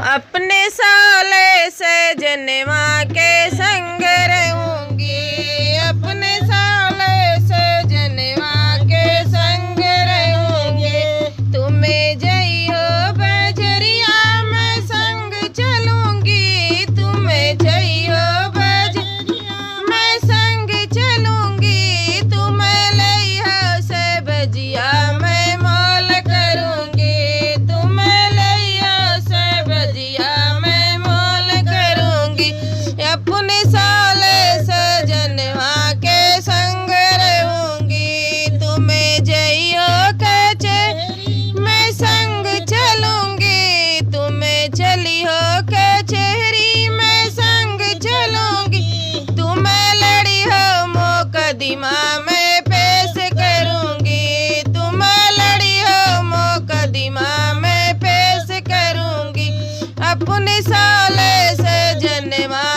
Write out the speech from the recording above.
अपने साले से जनवा के संग रहूंगी, अपने साले से जनवा के संग रहूंगी। तुम्हें जइयो बजरिया मैं संग चलूंगी, तुम्हें जइयो बजरिया मैं संग चलूंगी। तुम्हें लइहो से बजिया मैं मोल करूंगी, तुम्हें लइहो से बजिया मैं मोल करूंगी। अपने साले से जनवा के संग रहूंगी, तुम्हें जइयो कचहरी मैं संग चलूंगी, तुम्हें चलियो कचहरी मैं संग चलूंगी। तुम्हें लड़ियो मुकदमा मैं पेश करूंगी, तुम्हें लड़ियो मुकदमा मैं पेश करूंगी। अपने साले से जनवा